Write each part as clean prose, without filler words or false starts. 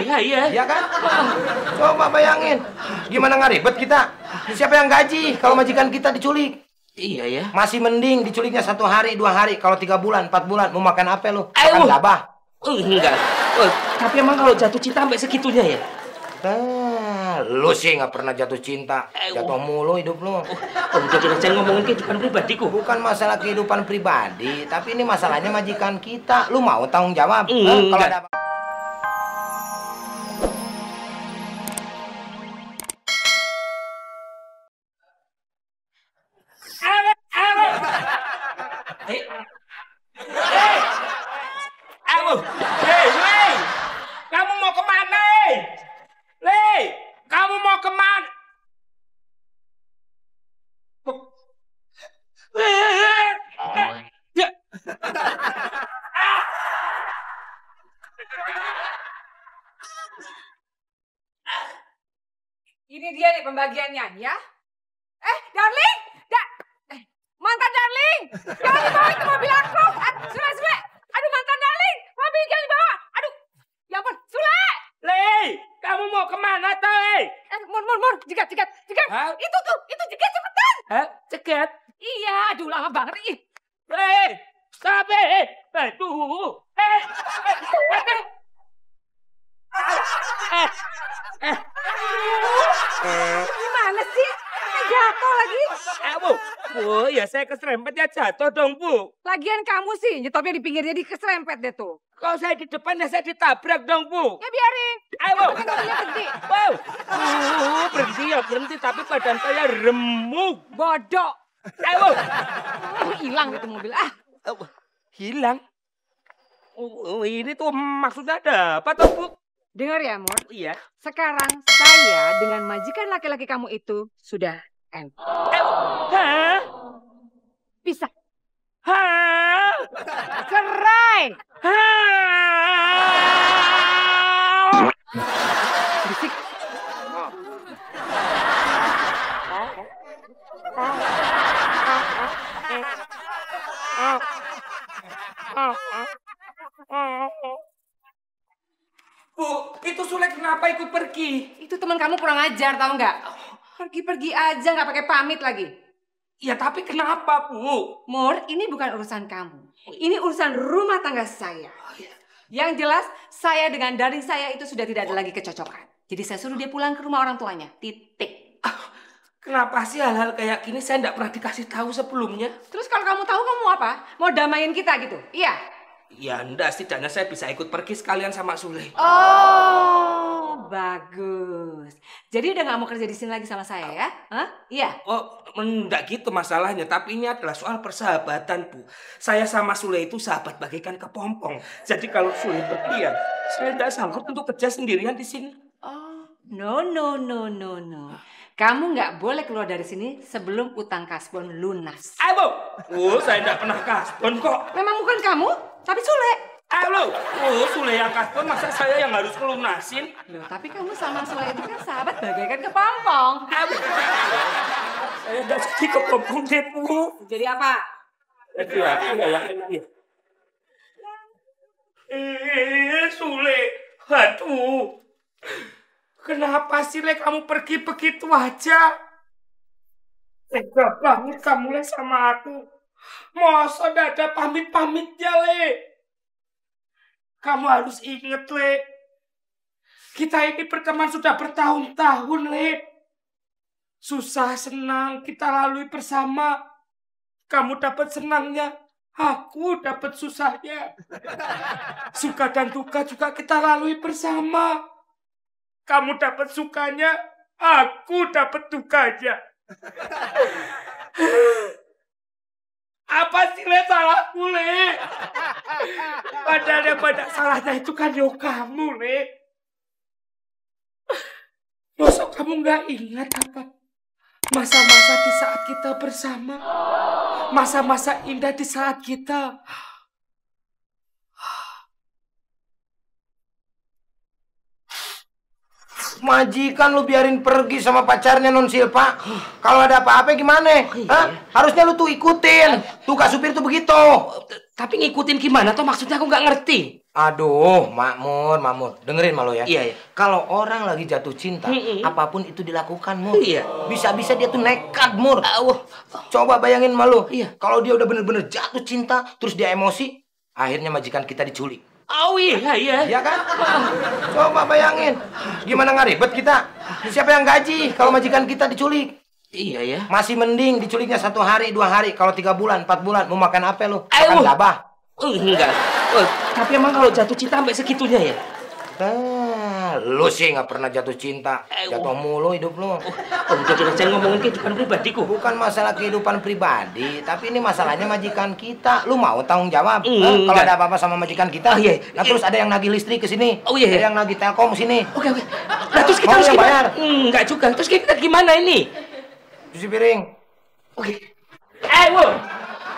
Iya. Iya kan? Coba bayangin, gimana nggak ribet kita? Siapa yang gaji kalau majikan kita diculik? Iya ya. Masih mending diculiknya 1 hari, 2 hari. Kalau 3 bulan, 4 bulan, mau makan apa lu? Makan gabah? Enggak. Tapi emang kalau jatuh cinta sampai segitunya ya? Lu sih nggak pernah jatuh cinta. Jatuh mulu hidup lu. Udah jangan ngomongin kehidupan pribadiku. Bukan masalah kehidupan pribadi, tapi ini masalahnya majikan kita. Lu mau tanggung jawab? Kalau ada Hei, kamu mau kemana? Kamu mau kemana? Ini dia nih pembagiannya, ya? Darling! Mantan Darling! Jangan dibawa itu mobil aku! Sule! Aduh, mantan Darling! Mobil jangan dibawa! Aduh! Ya ampun, Sule! Kamu mau kemana, Teh? Mur, jegat! Itu jegat cepetan! Cegat? Iya, aduh lama banget nih. Stop! Aduh! Gimana sih? Jatuh lagi. Bu, ya saya keserempet ya jatuh dong, Bu. Lagian kamu sih nyetopnya di pinggirnya keserempet deh tuh. Kalau saya di depan ya saya ditabrak dong, Bu. Ya biarin. Ayo. Kan mobilnya gede. Wow. Berhenti tapi badan saya remuk. Bodoh. Ayo. Hilang itu mobil. Hilang? Ini tuh maksudnya ada apa tuh, Bu? Dengar ya, Mur. Iya. Sekarang saya dengan majikan laki-laki kamu itu sudah end. Hah? Bisa. Hah? Cerai. Hah? Berisik. Bu, itu Sule kenapa ikut pergi? Itu teman kamu kurang ajar, tahu nggak? Pergi-pergi aja nggak pakai pamit lagi. Ya tapi kenapa, Bu? Mur, ini bukan urusan kamu. Ini urusan rumah tangga saya. Yang jelas, saya dengan Darling saya itu sudah tidak ada lagi kecocokan. Jadi saya suruh dia pulang ke rumah orang tuanya. Titik. Kenapa sih hal-hal kayak gini saya nggak pernah dikasih tahu sebelumnya? Terus kalau kamu tahu kamu apa? Mau damain kita gitu? Iya. Ya enggak, setidaknya saya bisa ikut pergi sekalian sama Sule. Oh, bagus. Jadi udah nggak mau kerja di sini lagi sama saya ya? Hah? Iya. Oh, enggak gitu masalahnya. Tapi ini adalah soal persahabatan, Bu. Saya sama Sule itu sahabat bagaikan kepompong. Jadi kalau Sule pergi ya, saya tidak sanggup untuk kerja sendirian di sini. Oh, no. Kamu nggak boleh keluar dari sini sebelum utang kasbon lunas. Ayo, saya tidak pernah kasbon kok. Memang bukan kamu, tapi Sule. Ayo, Sule yang kasbon, masa saya yang harus kelunasin? Loh, tapi kamu sama Sule itu kan sahabat bagaikan kepompong. Saya udah jadi kepompong deh, Bu. Jadi apa? Jadi apa ya? Sule, aduh. Kenapa sih, Le, kamu pergi begitu aja? Tega banget kamu, Le, sama aku. Masa gak ada pamit-pamitnya, Le? Kamu harus inget, Le. Kita ini berteman sudah bertahun-tahun, Le. Susah, senang, kita lalui bersama. Kamu dapat senangnya, aku dapat susahnya. Suka dan duka juga kita lalui bersama. Kamu dapat sukanya, aku dapat dukanya. Apa sih, Le, salahku, Le? Padahal yang banyak salahnya itu kan yo kamu, Le. Masa kamu nggak ingat apa? Masa-masa di saat kita bersama. Masa-masa indah di saat kita. majikan lu biarin pergi sama pacarnya non Silpa. Kalau ada apa-apa gimana? Hah? Harusnya lu tuh ikutin. Tuh Kak supir tuh begitu. Tapi ngikutin gimana tuh maksudnya aku nggak ngerti. Aduh, Makmur, dengerin malu ya. Iya. Kalau orang lagi jatuh cinta, apapun itu dilakukan, Mur. Iya. Bisa-bisa dia tuh nekat, Mur. Coba bayangin malu. Iya. Kalau dia udah bener-bener jatuh cinta, terus dia emosi, akhirnya majikan kita diculik. Oh iya. Iya kan? Coba bayangin, gimana nggak ribet kita? Siapa yang gaji kalau majikan kita diculik? Iya ya. Masih mending diculiknya 1 hari, 2 hari. Kalau 3 bulan, 4 bulan, mau makan apa lu? Makan gabah? Enggak. Tapi emang kalau jatuh cinta sampai segitunya ya? Lu sih nggak pernah jatuh cinta. Jatuh mulu hidup lu. Udah jangan ngomongin kehidupan pribadiku. Bukan masalah kehidupan pribadi, tapi ini masalahnya majikan kita. Lu mau tanggung jawab? Kalau ada apa-apa sama majikan kita? Iya. Nah, terus ada yang nagih listrik ke sini. Oh iya. Ada yang nagih Telkom sini. Oke. Nah, terus kita harus bayar? Enggak juga. Terus kita gimana ini? Cuci piring. Oke.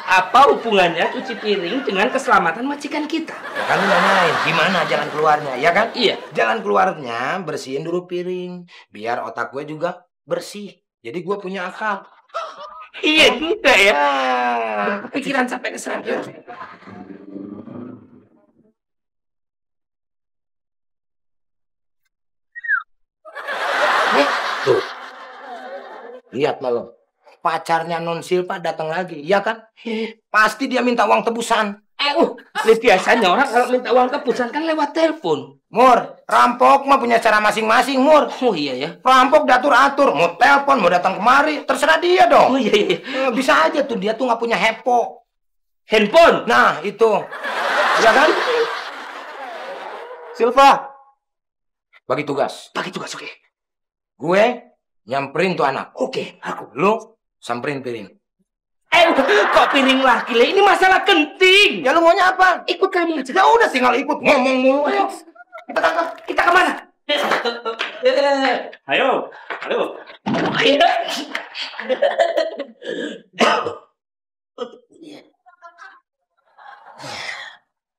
Apa hubungannya cuci piring dengan keselamatan majikan kita? Ya kan lu nanyain, gimana jalan keluarnya, ya kan? Iya. Jalan keluarnya bersihin dulu piring, biar otak gue juga bersih. Jadi gue punya akal. Iya juga ya. Pikiran sampai ke sana. Tuh. Lihat malu. Pacarnya Non Silva datang lagi, ya kan? Pasti dia minta uang tebusan. Biasanya orang kalau minta uang tebusan kan lewat telepon. Mur, rampok mah punya cara masing-masing, Mur. Oh iya ya. Rampok diatur-atur, mau telepon, mau datang kemari, terserah dia dong. Oh iya. Bisa aja tuh, dia tuh nggak punya handphone. Nah, itu. Ya kan? Silva, bagi tugas, oke. gue nyamperin tuh anak. Oke, aku. Lu samperin piring. Kok piring lagi? Ini masalah genting. Ya lu maunya apa? Ikut kami aja. Ya udah tinggal ikut ngomong mulu. Ayo. Kita kemana? Ayo.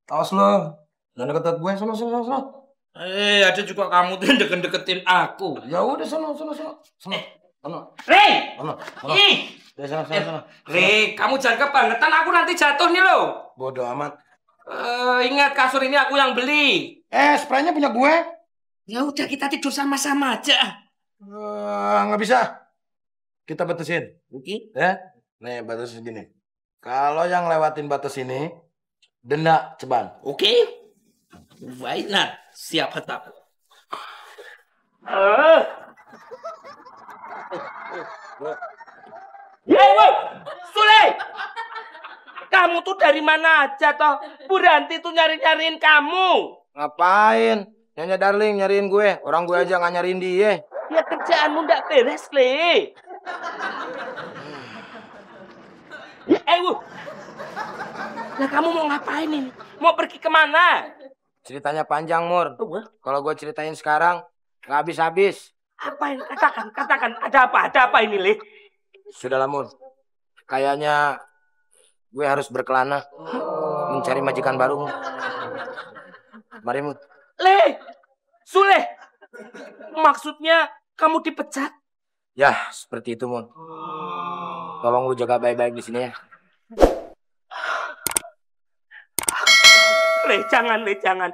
Awas lo, jangan deket gue, sono. Ada juga kamu tuh yang deket-deketin aku. Ya udah sono. Rey! Sono. Sono. Rey, kamu jangan kebangetan, aku nanti jatuh nih lo. Bodoh amat. Ingat kasur ini aku yang beli. Spraynya punya gue. Ya udah kita tidur sama-sama aja. Nggak bisa. Kita batasin. Oke. Ya, nih batas segini. Kalau yang lewatin batas ini, denda ceban. Oke. Why not? Siap tetap. Sule! Kamu tuh dari mana aja toh? Bu Ranti tuh nyariin kamu. Ngapain? Nyonya Darling nyariin gue. Orang gue aja nggak nyariin dia. Ya kerjaanmu ndak beres, Le. Nah kamu mau ngapain ini? Mau pergi kemana? Ceritanya panjang, Mur. Kalau gue ceritain sekarang, nggak habis-habis. Apa ini? Katakan. Ada apa ini, Le? Sudahlah, Mur. Kayaknya gue harus berkelana mencari majikan baru. Mari, Mur. Le! Sule! Maksudnya kamu dipecat? Ya, seperti itu, Mur. Tolong lu jaga baik-baik di sini ya. Le, jangan.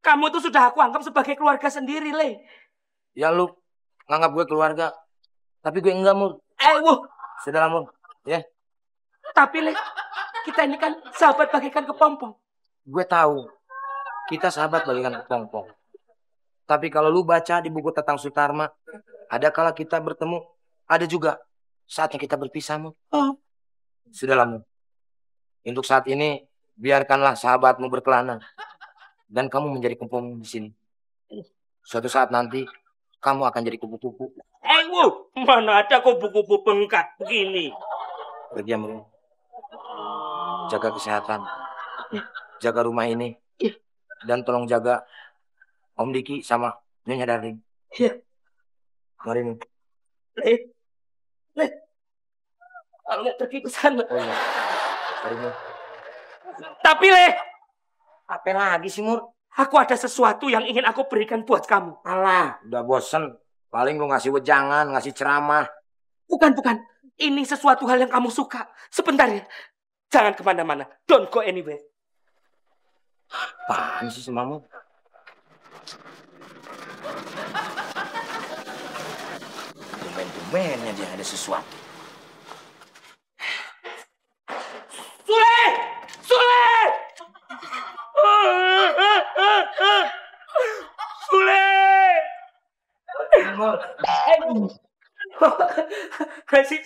Kamu tuh sudah aku anggap sebagai keluarga sendiri, Le. Ya, lu nganggap gue keluarga. Tapi gue enggak, Mur. Sudahlah, Mur. Ya. Tapi, Le, kita ini kan sahabat bagaikan kepompong. Gue tahu. Kita sahabat bagaikan kepompong. Tapi kalau lu baca di buku Tatang Sutarma, ada kala kita bertemu, ada juga saatnya kita berpisah, Mur. Sudahlah, Mur. Untuk saat ini, biarkanlah sahabatmu berkelana. Dan kamu menjadi kepompong di sini. Suatu saat nanti, kamu akan jadi kupu-kupu. Mana ada kupu-kupu bengkak begini. Pergi, Mur. Jaga kesehatan. Jaga rumah ini. Dan tolong jaga Om Diki sama Nyonya Darling. Iya. Mari, Mur. Le. Kalau mau pergi ke sana. Oh iya. Mari, Mur. Tapi, Le. Apa lagi sih, Mur? Aku ada sesuatu yang ingin aku berikan buat kamu. Alah, udah bosen. Paling lu ngasih wejangan, ngasih ceramah. Bukan. Ini sesuatu hal yang kamu suka. Sebentar ya. Jangan kemana-mana. Don't go anywhere. Apaan sih semamu? Tumben-tumbennya dia ada sesuatu. Sule! Sule! Sule! Kasih.